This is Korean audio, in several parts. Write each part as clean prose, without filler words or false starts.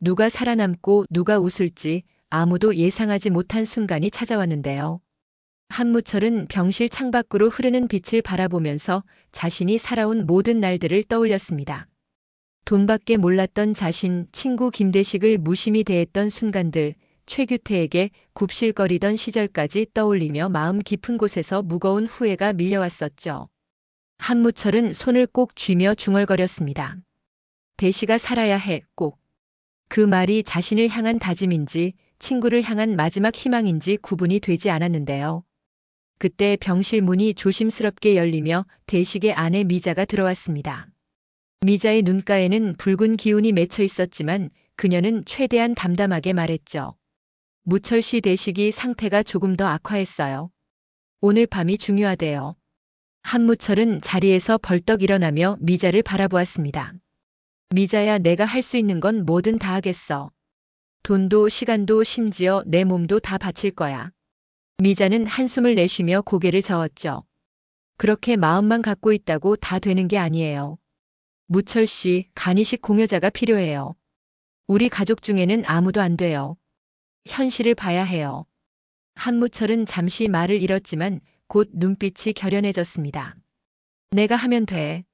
누가 살아남고 누가 웃을지 아무도 예상하지 못한 순간이 찾아왔는데요. 한무철은 병실 창밖으로 흐르는 빛을 바라보면서 자신이 살아온 모든 날들을 떠올렸습니다. 돈밖에 몰랐던 자신, 친구 김대식을 무심히 대했던 순간들, 최규태에게 굽실거리던 시절까지 떠올리며 마음 깊은 곳에서 무거운 후회가 밀려왔었죠. 한무철은 손을 꼭 쥐며 중얼거렸습니다. 대식아 살아야 해, 꼭. 그 말이 자신을 향한 다짐인지 친구를 향한 마지막 희망인지 구분이 되지 않았는데요. 그때 병실 문이 조심스럽게 열리며 대식의 아내 미자가 들어왔습니다. 미자의 눈가에는 붉은 기운이 맺혀 있었지만 그녀는 최대한 담담하게 말했죠. 무철 씨 대식이 상태가 조금 더 악화했어요. 오늘 밤이 중요하대요. 한무철은 자리에서 벌떡 일어나며 미자를 바라보았습니다. 미자야, 내가 할 수 있는 건 뭐든 다 하겠어. 돈도 시간도 심지어 내 몸도 다 바칠 거야. 미자는 한숨을 내쉬며 고개를 저었죠. 그렇게 마음만 갖고 있다고 다 되는 게 아니에요. 무철 씨, 간이식 공여자가 필요해요. 우리 가족 중에는 아무도 안 돼요. 현실을 봐야 해요. 한무철은 잠시 말을 잃었지만 곧 눈빛이 결연해졌습니다. 내가 하면 돼.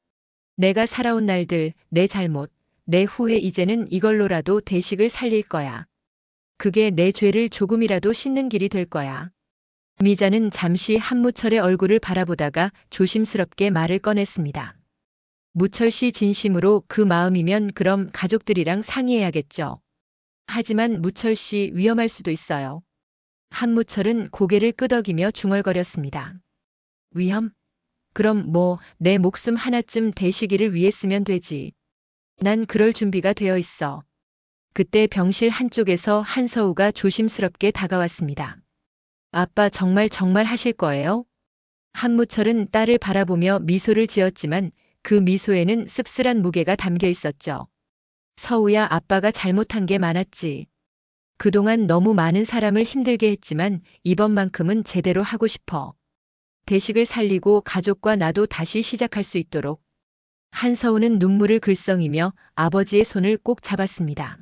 내가 살아온 날들, 내 잘못, 내 후회 이제는 이걸로라도 대식을 살릴 거야. 그게 내 죄를 조금이라도 씻는 길이 될 거야. 미자는 잠시 한무철의 얼굴을 바라보다가 조심스럽게 말을 꺼냈습니다. 무철 씨 진심으로 그 마음이면 그럼 가족들이랑 상의해야겠죠. 하지만 무철 씨 위험할 수도 있어요. 한무철은 고개를 끄덕이며 중얼거렸습니다. 위험? 그럼 뭐 내 목숨 하나쯤 대식이를 위해 쓰면 되지. 난 그럴 준비가 되어 있어. 그때 병실 한쪽에서 한서우가 조심스럽게 다가왔습니다. 아빠 정말 하실 거예요? 한무철은 딸을 바라보며 미소를 지었지만 그 미소에는 씁쓸한 무게가 담겨 있었죠. 서우야, 아빠가 잘못한 게 많았지. 그동안 너무 많은 사람을 힘들게 했지만 이번만큼은 제대로 하고 싶어. 대식을 살리고 가족과 나도 다시 시작할 수 있도록. 한서우는 눈물을 글썽이며 아버지의 손을 꼭 잡았습니다.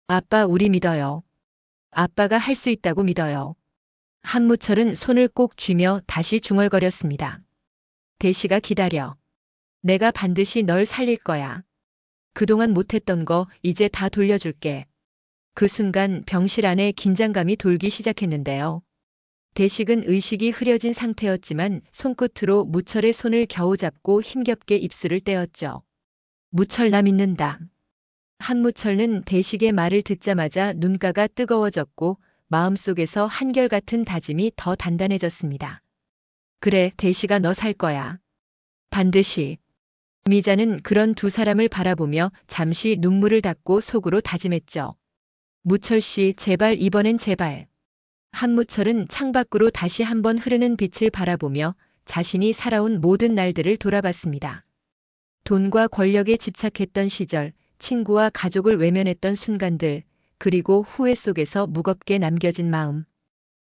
아빠, 우리 믿어요. 아빠가 할 수 있다고 믿어요. 한무철은 손을 꼭 쥐며 다시 중얼거렸습니다. 대식아, 기다려. 내가 반드시 널 살릴 거야. 그동안 못했던 거 이제 다 돌려줄게. 그 순간 병실 안에 긴장감이 돌기 시작했는데요. 대식은 의식이 흐려진 상태였지만 손끝으로 무철의 손을 겨우 잡고 힘겹게 입술을 떼었죠. 무철, 나 믿는다. 한무철은 대식의 말을 듣자마자 눈가가 뜨거워졌고 마음속에서 한결같은 다짐이 더 단단해졌습니다. 그래, 대식아, 너 살 거야. 반드시. 미자는 그런 두 사람을 바라보며 잠시 눈물을 닦고 속으로 다짐했죠. 무철 씨, 제발 이번엔 제발. 한무철은 창밖으로 다시 한번 흐르는 빛을 바라보며 자신이 살아온 모든 날들을 돌아봤습니다. 돈과 권력에 집착했던 시절, 친구와 가족을 외면했던 순간들, 그리고 후회 속에서 무겁게 남겨진 마음.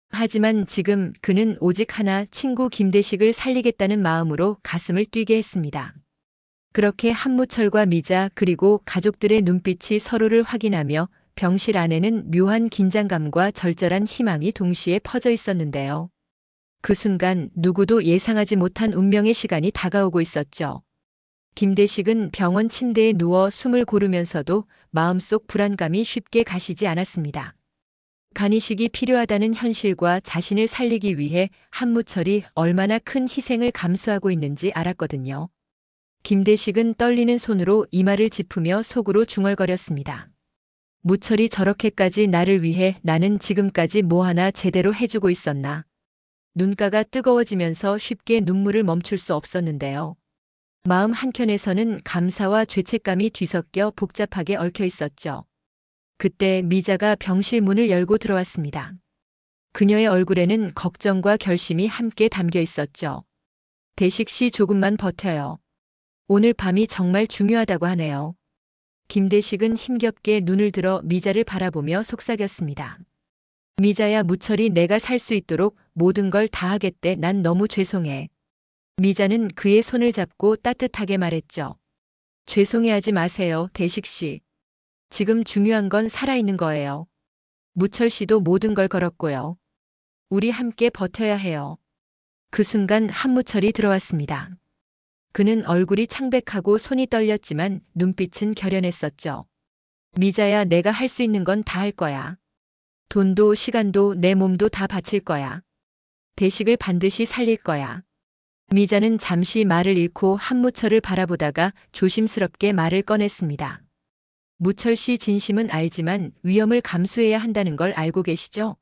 하지만 지금 그는 오직 하나, 친구 김대식을 살리겠다는 마음으로 가슴을 뛰게 했습니다. 그렇게 한무철과 미자 그리고 가족들의 눈빛이 서로를 확인하며 병실 안에는 묘한 긴장감과 절절한 희망이 동시에 퍼져 있었는데요. 그 순간 누구도 예상하지 못한 운명의 시간이 다가오고 있었죠. 김대식은 병원 침대에 누워 숨을 고르면서도 마음속 불안감이 쉽게 가시지 않았습니다. 간이식이 필요하다는 현실과 자신을 살리기 위해 한무철이 얼마나 큰 희생을 감수하고 있는지 알았거든요. 김대식은 떨리는 손으로 이마를 짚으며 속으로 중얼거렸습니다. 무철이 저렇게까지 나를 위해 나는 지금까지 뭐 하나 제대로 해주고 있었나. 눈가가 뜨거워지면서 쉽게 눈물을 멈출 수 없었는데요. 마음 한켠에서는 감사와 죄책감이 뒤섞여 복잡하게 얽혀 있었죠. 그때 미자가 병실 문을 열고 들어왔습니다. 그녀의 얼굴에는 걱정과 결심이 함께 담겨 있었죠. 대식 씨, 조금만 버텨요. 오늘 밤이 정말 중요하다고 하네요. 김대식은 힘겹게 눈을 들어 미자를 바라보며 속삭였습니다. 미자야, 무철이 내가 살 수 있도록 모든 걸 다 하겠대. 난 너무 죄송해. 미자는 그의 손을 잡고 따뜻하게 말했죠. 죄송해하지 마세요, 대식 씨. 지금 중요한 건 살아있는 거예요. 무철 씨도 모든 걸 걸었고요. 우리 함께 버텨야 해요. 그 순간 한무철이 들어왔습니다. 그는 얼굴이 창백하고 손이 떨렸지만 눈빛은 결연했었죠. 미자야, 내가 할 수 있는 건 다 할 거야. 돈도 시간도 내 몸도 다 바칠 거야. 대식을 반드시 살릴 거야. 미자는 잠시 말을 잃고 한무철을 바라보다가 조심스럽게 말을 꺼냈습니다. 무철 씨 진심은 알지만 위험을 감수해야 한다는 걸 알고 계시죠?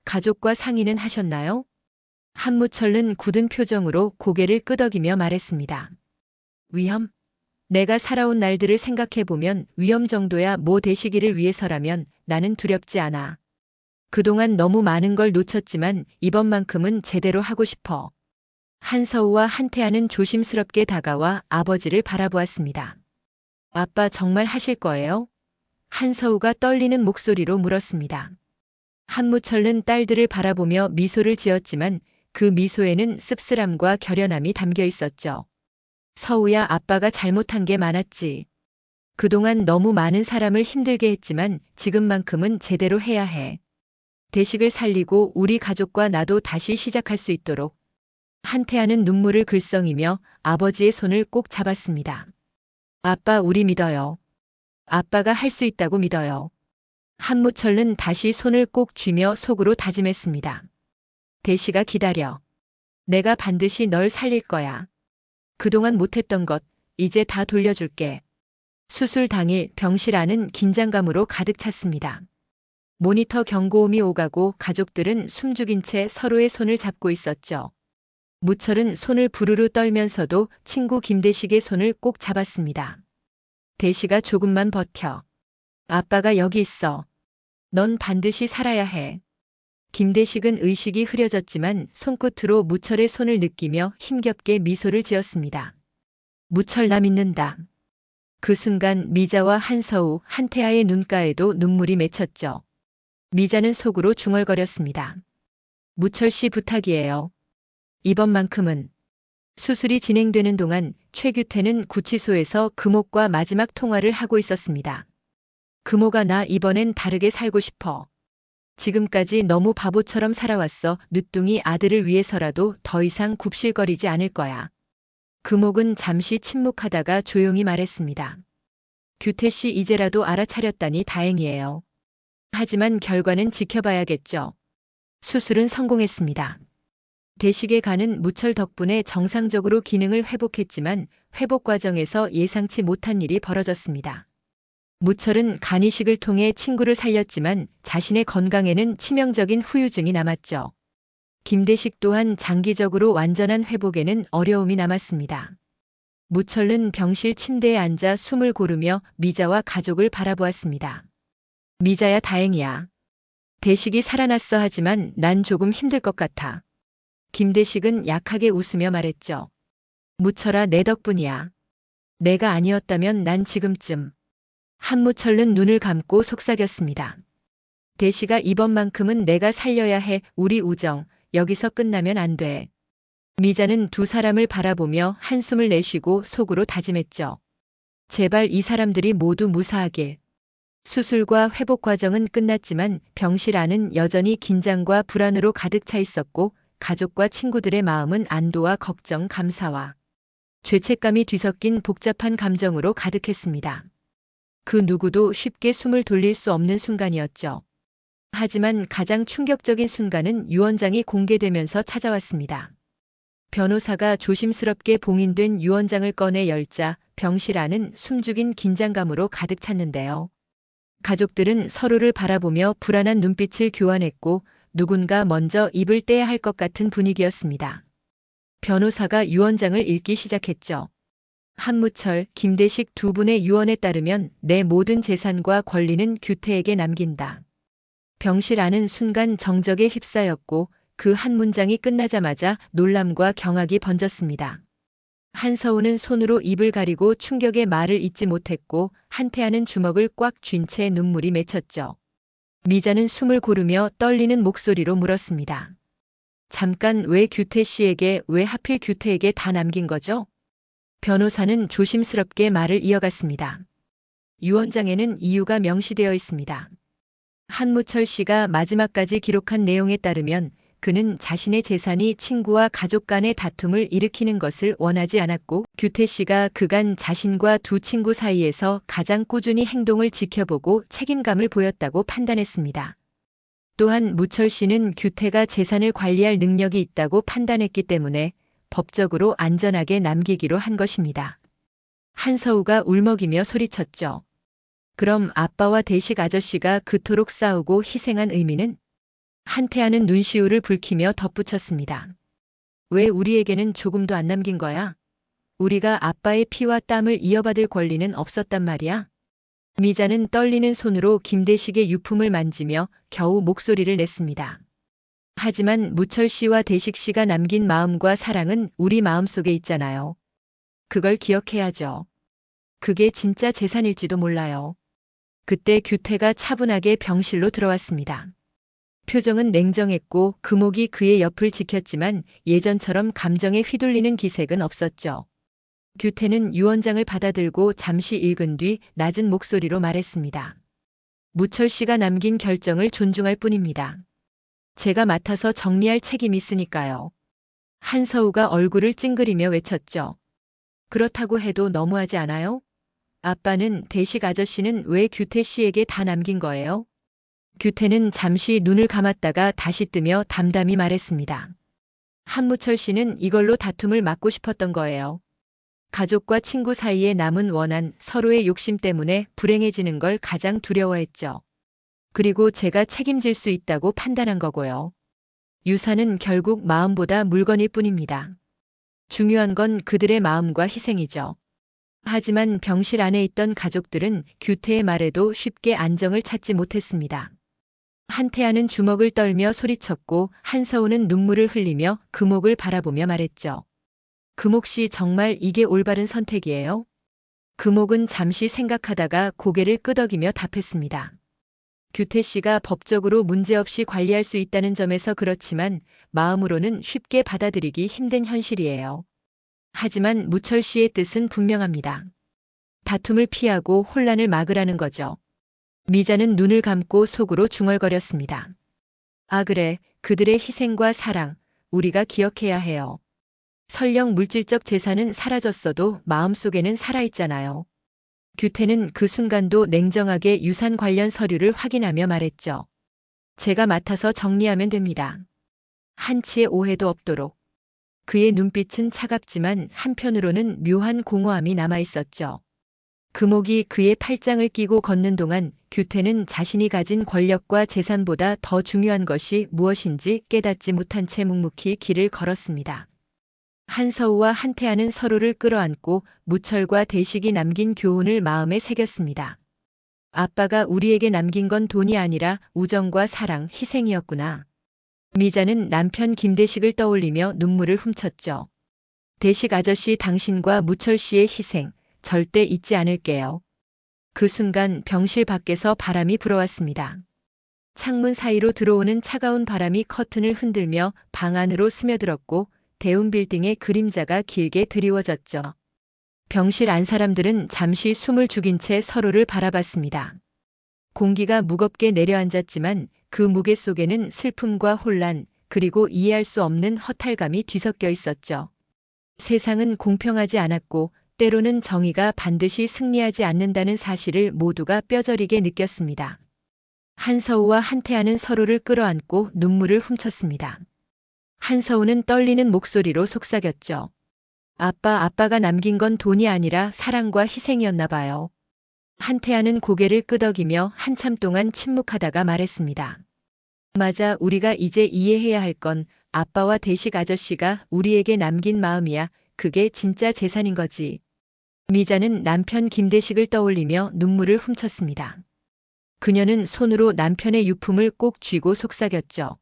가족과 상의는 하셨나요? 한무철은 굳은 표정으로 고개를 끄덕이며 말했습니다. 위험? 내가 살아온 날들을 생각해보면 위험 정도야 모 대식이를 위해서라면 나는 두렵지 않아. 그동안 너무 많은 걸 놓쳤지만 이번만큼은 제대로 하고 싶어. 한서우와 한태아는 조심스럽게 다가와 아버지를 바라보았습니다. 아빠 정말 하실 거예요? 한서우가 떨리는 목소리로 물었습니다. 한무철은 딸들을 바라보며 미소를 지었지만 그 미소에는 씁쓸함과 결연함이 담겨 있었죠. 서우야, 아빠가 잘못한 게 많았지. 그동안 너무 많은 사람을 힘들게 했지만 지금만큼은 제대로 해야 해. 대식을 살리고 우리 가족과 나도 다시 시작할 수 있도록. 한태아는 눈물을 글썽이며 아버지의 손을 꼭 잡았습니다. 아빠, 우리 믿어요. 아빠가 할 수 있다고 믿어요. 한무철은 다시 손을 꼭 쥐며 속으로 다짐했습니다. 대식아, 기다려. 내가 반드시 널 살릴 거야. 그동안 못했던 것 이제 다 돌려줄게. 수술 당일 병실 안은 긴장감으로 가득 찼습니다. 모니터 경고음이 오가고 가족들은 숨죽인 채 서로의 손을 잡고 있었죠. 무철은 손을 부르르 떨면서도 친구 김대식의 손을 꼭 잡았습니다. 대식아, 조금만 버텨. 아빠가 여기 있어. 넌 반드시 살아야 해. 김대식은 의식이 흐려졌지만 손끝으로 무철의 손을 느끼며 힘겹게 미소를 지었습니다. 무철, 나 믿는다. 그 순간 미자와 한서우, 한태아의 눈가에도 눈물이 맺혔죠. 미자는 속으로 중얼거렸습니다. 무철 씨 부탁이에요. 이번만큼은. 수술이 진행되는 동안 최규태는 구치소에서 금옥과 마지막 통화를 하고 있었습니다. 금옥아, 나 이번엔 다르게 살고 싶어. 지금까지 너무 바보처럼 살아왔어. 늦둥이 아들을 위해서라도 더 이상 굽실거리지 않을 거야. 금옥은 잠시 침묵하다가 조용히 말했습니다. 규태 씨, 이제라도 알아차렸다니 다행이에요. 하지만 결과는 지켜봐야겠죠. 수술은 성공했습니다. 대식의 간은 무철 덕분에 정상적으로 기능을 회복했지만 회복 과정에서 예상치 못한 일이 벌어졌습니다. 무철은 간 이식을 통해 친구를 살렸지만 자신의 건강에는 치명적인 후유증이 남았죠. 김대식 또한 장기적으로 완전한 회복에는 어려움이 남았습니다. 무철은 병실 침대에 앉아 숨을 고르며 미자와 가족을 바라보았습니다. 미자야, 다행이야. 대식이 살아났어. 하지만 난 조금 힘들 것 같아. 김대식은 약하게 웃으며 말했죠. 무철아, 내 덕분이야. 내가 아니었다면 난 지금쯤. 한무철은 눈을 감고 속삭였습니다. 대식아, 이번만큼은 내가 살려야 해. 우리 우정, 여기서 끝나면 안 돼. 미자는 두 사람을 바라보며 한숨을 내쉬고 속으로 다짐했죠. 제발 이 사람들이 모두 무사하길. 수술과 회복 과정은 끝났지만 병실 안은 여전히 긴장과 불안으로 가득 차 있었고 가족과 친구들의 마음은 안도와 걱정, 감사와 죄책감이 뒤섞인 복잡한 감정으로 가득했습니다. 그 누구도 쉽게 숨을 돌릴 수 없는 순간이었죠. 하지만 가장 충격적인 순간은 유언장이 공개되면서 찾아왔습니다. 변호사가 조심스럽게 봉인된 유언장을 꺼내 열자 병실 안은 숨죽인 긴장감으로 가득 찼는데요. 가족들은 서로를 바라보며 불안한 눈빛을 교환했고 누군가 먼저 입을 떼야 할 것 같은 분위기였습니다. 변호사가 유언장을 읽기 시작했죠. 한무철, 김대식 두 분의 유언에 따르면 내 모든 재산과 권리는 규태에게 남긴다. 병실 안은 순간 정적에 휩싸였고 그 한 문장이 끝나자마자 놀람과 경악이 번졌습니다. 한서우는 손으로 입을 가리고 충격의 말을 잇지 못했고 한태아는 주먹을 꽉 쥔 채 눈물이 맺혔죠. 미자는 숨을 고르며 떨리는 목소리로 물었습니다. 잠깐, 왜 규태 씨에게, 왜 하필 규태에게 다 남긴 거죠? 변호사는 조심스럽게 말을 이어갔습니다. 유언장에는 이유가 명시되어 있습니다. 한무철 씨가 마지막까지 기록한 내용에 따르면 그는 자신의 재산이 친구와 가족 간의 다툼을 일으키는 것을 원하지 않았고, 규태 씨가 그간 자신과 두 친구 사이에서 가장 꾸준히 행동을 지켜보고 책임감을 보였다고 판단했습니다. 또한 무철 씨는 규태가 재산을 관리할 능력이 있다고 판단했기 때문에 법적으로 안전하게 남기기로 한 것입니다. 한서우가 울먹이며 소리쳤죠. 그럼 아빠와 대식 아저씨가 그토록 싸우고 희생한 의미는? 한태아는 눈시울을 붉히며 덧붙였습니다. 왜 우리에게는 조금도 안 남긴 거야? 우리가 아빠의 피와 땀을 이어받을 권리는 없었단 말이야? 미자는 떨리는 손으로 김대식의 유품을 만지며 겨우 목소리를 냈습니다. 하지만 무철 씨와 대식 씨가 남긴 마음과 사랑은 우리 마음속에 있잖아요. 그걸 기억해야죠. 그게 진짜 재산일지도 몰라요. 그때 규태가 차분하게 병실로 들어왔습니다. 표정은 냉정했고 금옥이 그의 옆을 지켰지만 예전처럼 감정에 휘둘리는 기색은 없었죠. 규태는 유언장을 받아들고 잠시 읽은 뒤 낮은 목소리로 말했습니다. 무철 씨가 남긴 결정을 존중할 뿐입니다. 제가 맡아서 정리할 책임이 있으니까요. 한서우가 얼굴을 찡그리며 외쳤죠. 그렇다고 해도 너무하지 않아요? 아빠는 대식 아저씨는 왜 규태 씨에게 다 남긴 거예요? 규태는 잠시 눈을 감았다가 다시 뜨며 담담히 말했습니다. 한무철 씨는 이걸로 다툼을 막고 싶었던 거예요. 가족과 친구 사이에 남은 원한, 서로의 욕심 때문에 불행해지는 걸 가장 두려워했죠. 그리고 제가 책임질 수 있다고 판단한 거고요. 유산은 결국 마음보다 물건일 뿐입니다. 중요한 건 그들의 마음과 희생이죠. 하지만 병실 안에 있던 가족들은 규태의 말에도 쉽게 안정을 찾지 못했습니다. 한태아는 주먹을 떨며 소리쳤고 한서우는 눈물을 흘리며 금옥을 바라보며 말했죠. 금옥 씨 정말 이게 올바른 선택이에요? 금옥은 잠시 생각하다가 고개를 끄덕이며 답했습니다. 규태 씨가 법적으로 문제없이 관리할 수 있다는 점에서 그렇지만 마음으로는 쉽게 받아들이기 힘든 현실이에요. 하지만 무철 씨의 뜻은 분명합니다. 다툼을 피하고 혼란을 막으라는 거죠. 미자는 눈을 감고 속으로 중얼거렸습니다. 아 그래, 그들의 희생과 사랑, 우리가 기억해야 해요. 설령 물질적 재산은 사라졌어도 마음속에는 살아있잖아요. 규태는 그 순간도 냉정하게 유산 관련 서류를 확인하며 말했죠. 제가 맡아서 정리하면 됩니다. 한치의 오해도 없도록. 그의 눈빛은 차갑지만 한편으로는 묘한 공허함이 남아있었죠. 금옥이 그의 팔짱을 끼고 걷는 동안 규태는 자신이 가진 권력과 재산보다 더 중요한 것이 무엇인지 깨닫지 못한 채 묵묵히 길을 걸었습니다. 한서우와 한태아는 서로를 끌어안고 무철과 대식이 남긴 교훈을 마음에 새겼습니다. 아빠가 우리에게 남긴 건 돈이 아니라 우정과 사랑, 희생이었구나. 미자는 남편 김대식을 떠올리며 눈물을 훔쳤죠. 대식 아저씨 당신과 무철 씨의 희생, 절대 잊지 않을게요. 그 순간 병실 밖에서 바람이 불어왔습니다. 창문 사이로 들어오는 차가운 바람이 커튼을 흔들며 방 안으로 스며들었고 대운 빌딩의 그림자가 길게 드리워졌죠. 병실 안 사람들은 잠시 숨을 죽인 채 서로를 바라봤습니다. 공기가 무겁게 내려앉았지만 그 무게 속에는 슬픔과 혼란, 그리고 이해할 수 없는 허탈감이 뒤섞여 있었죠. 세상은 공평하지 않았고 때로는 정의가 반드시 승리하지 않는다는 사실을 모두가 뼈저리게 느꼈습니다. 한서우와 한태아는 서로를 끌어안고 눈물을 훔쳤습니다. 한서우는 떨리는 목소리로 속삭였죠. 아빠가 남긴 건 돈이 아니라 사랑과 희생이었나 봐요. 한태아는 고개를 끄덕이며 한참 동안 침묵하다가 말했습니다. 맞아, 우리가 이제 이해해야 할 건 아빠와 대식 아저씨가 우리에게 남긴 마음이야. 그게 진짜 재산인 거지. 미자는 남편 김대식을 떠올리며 눈물을 훔쳤습니다. 그녀는 손으로 남편의 유품을 꼭 쥐고 속삭였죠.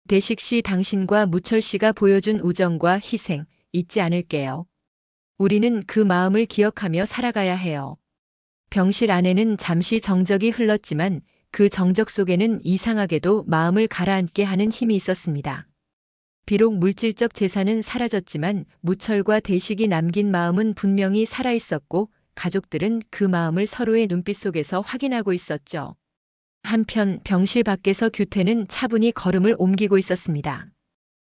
대식 씨, 당신과 무철 씨가 보여준 우정과 희생 잊지 않을게요. 우리는 그 마음을 기억하며 살아가야 해요. 병실 안에는 잠시 정적이 흘렀지만 그 정적 속에는 이상하게도 마음을 가라앉게 하는 힘이 있었습니다. 비록 물질적 재산은 사라졌지만 무철과 대식이 남긴 마음은 분명히 살아있었고 가족들은 그 마음을 서로의 눈빛 속에서 확인하고 있었죠. 한편 병실 밖에서 규태는 차분히 걸음을 옮기고 있었습니다.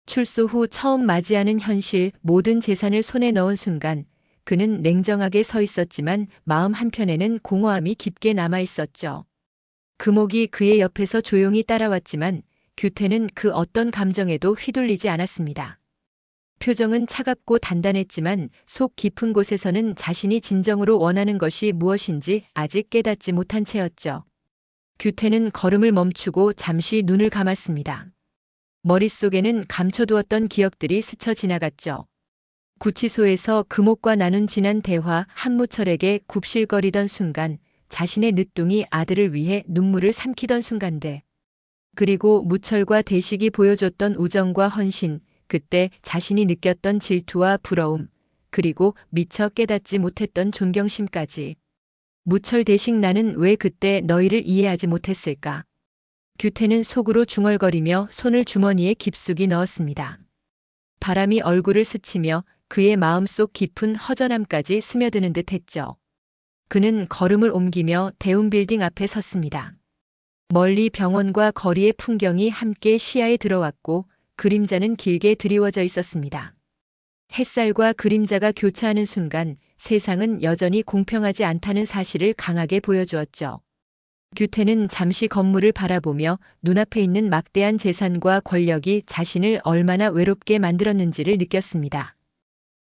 출소 후 처음 맞이하는 현실, 모든 재산을 손에 넣은 순간 그는 냉정하게 서 있었지만 마음 한편에는 공허함이 깊게 남아 있었죠. 금옥이 그의 옆에서 조용히 따라왔지만 규태는 그 어떤 감정에도 휘둘리지 않았습니다. 표정은 차갑고 단단했지만 속 깊은 곳에서는 자신이 진정으로 원하는 것이 무엇인지 아직 깨닫지 못한 채였죠. 규태는 걸음을 멈추고 잠시 눈을 감았습니다. 머릿속에는 감춰두었던 기억들이 스쳐 지나갔죠. 구치소에서 금옥과 나눈 지난 대화, 한무철에게 굽실거리던 순간, 자신의 늦둥이 아들을 위해 눈물을 삼키던 순간들. 그리고 무철과 대식이 보여줬던 우정과 헌신, 그때 자신이 느꼈던 질투와 부러움, 그리고 미처 깨닫지 못했던 존경심까지. 무철 대식 나는 왜 그때 너희를 이해하지 못했을까? 규태는 속으로 중얼거리며 손을 주머니에 깊숙이 넣었습니다. 바람이 얼굴을 스치며 그의 마음속 깊은 허전함까지 스며드는 듯 했죠. 그는 걸음을 옮기며 대운빌딩 앞에 섰습니다. 멀리 병원과 거리의 풍경이 함께 시야에 들어왔고 그림자는 길게 드리워져 있었습니다. 햇살과 그림자가 교차하는 순간 세상은 여전히 공평하지 않다는 사실을 강하게 보여주었죠. 규태는 잠시 건물을 바라보며 눈앞에 있는 막대한 재산과 권력이 자신을 얼마나 외롭게 만들었는지를 느꼈습니다.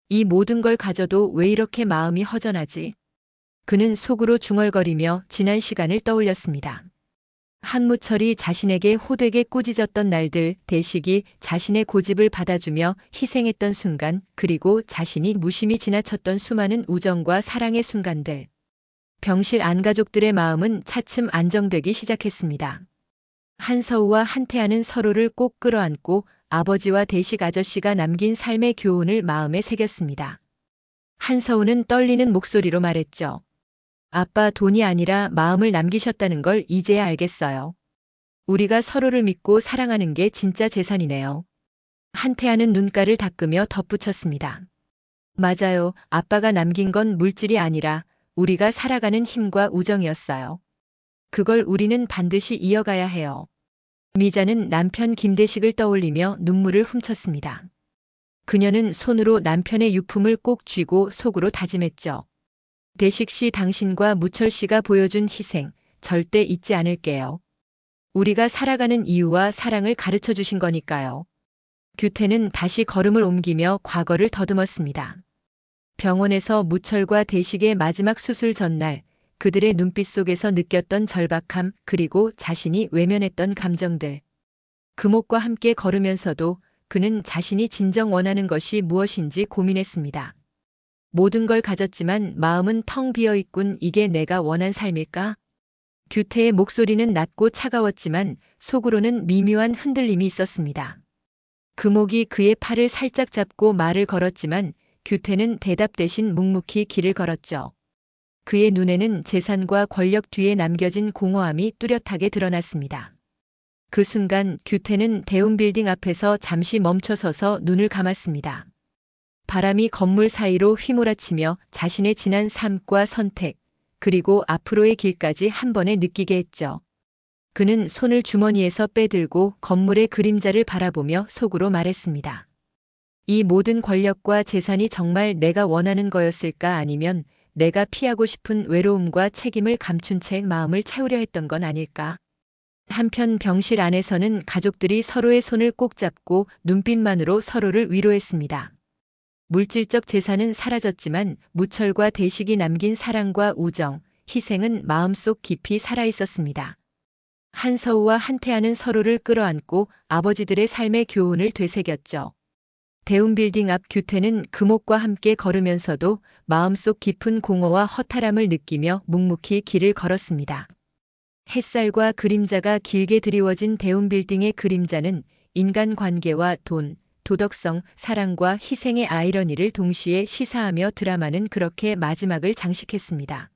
이 모든 걸 가져도 왜 이렇게 마음이 허전하지? 그는 속으로 중얼거리며 지난 시간을 떠올렸습니다. 한무철이 자신에게 호되게 꾸짖었던 날들, 대식이 자신의 고집을 받아주며 희생했던 순간, 그리고 자신이 무심히 지나쳤던 수많은 우정과 사랑의 순간들. 병실 안 가족들의 마음은 차츰 안정되기 시작했습니다. 한서우와 한태아는 서로를 꼭 끌어안고 아버지와 대식 아저씨가 남긴 삶의 교훈을 마음에 새겼습니다. 한서우는 떨리는 목소리로 말했죠. 아빠, 돈이 아니라 마음을 남기셨다는 걸 이제야 알겠어요. 우리가 서로를 믿고 사랑하는 게 진짜 재산이네요. 한태아는 눈가를 닦으며 덧붙였습니다. 맞아요. 아빠가 남긴 건 물질이 아니라 우리가 살아가는 힘과 우정이었어요. 그걸 우리는 반드시 이어가야 해요. 미자는 남편 김대식을 떠올리며 눈물을 훔쳤습니다. 그녀는 손으로 남편의 유품을 꼭 쥐고 속으로 다짐했죠. 대식 씨, 당신과 무철 씨가 보여준 희생 절대 잊지 않을게요. 우리가 살아가는 이유와 사랑을 가르쳐 주신 거니까요. 규태는 다시 걸음을 옮기며 과거를 더듬었습니다. 병원에서 무철과 대식의 마지막 수술 전날 그들의 눈빛 속에서 느꼈던 절박함, 그리고 자신이 외면했던 감정들. 금옥과 함께 걸으면서도 그는 자신이 진정 원하는 것이 무엇인지 고민했습니다. 모든 걸 가졌지만 마음은 텅 비어 있군. 이게 내가 원한 삶일까? 규태의 목소리는 낮고 차가웠지만 속으로는 미묘한 흔들림이 있었습니다. 금옥이 그의 팔을 살짝 잡고 말을 걸었지만 규태는 대답 대신 묵묵히 길을 걸었죠. 그의 눈에는 재산과 권력 뒤에 남겨진 공허함이 뚜렷하게 드러났습니다. 그 순간 규태는 대운빌딩 앞에서 잠시 멈춰서서 눈을 감았습니다. 바람이 건물 사이로 휘몰아치며 자신의 지난 삶과 선택, 그리고 앞으로의 길까지 한 번에 느끼게 했죠. 그는 손을 주머니에서 빼들고 건물의 그림자를 바라보며 속으로 말했습니다. 이 모든 권력과 재산이 정말 내가 원하는 거였을까? 아니면 내가 피하고 싶은 외로움과 책임을 감춘 채 마음을 채우려 했던 건 아닐까? 한편 병실 안에서는 가족들이 서로의 손을 꼭 잡고 눈빛만으로 서로를 위로했습니다. 물질적 재산은 사라졌지만 무철과 대식이 남긴 사랑과 우정, 희생은 마음속 깊이 살아있었습니다. 한서우와 한태아는 서로를 끌어안고 아버지들의 삶의 교훈을 되새겼죠. 대운빌딩 앞 규태는 금옥과 함께 걸으면서도 마음속 깊은 공허와 허탈함을 느끼며 묵묵히 길을 걸었습니다. 햇살과 그림자가 길게 드리워진 대운빌딩의 그림자는 인간관계와 돈, 도덕성, 사랑과 희생의 아이러니를 동시에 시사하며 드라마는 그렇게 마지막을 장식했습니다.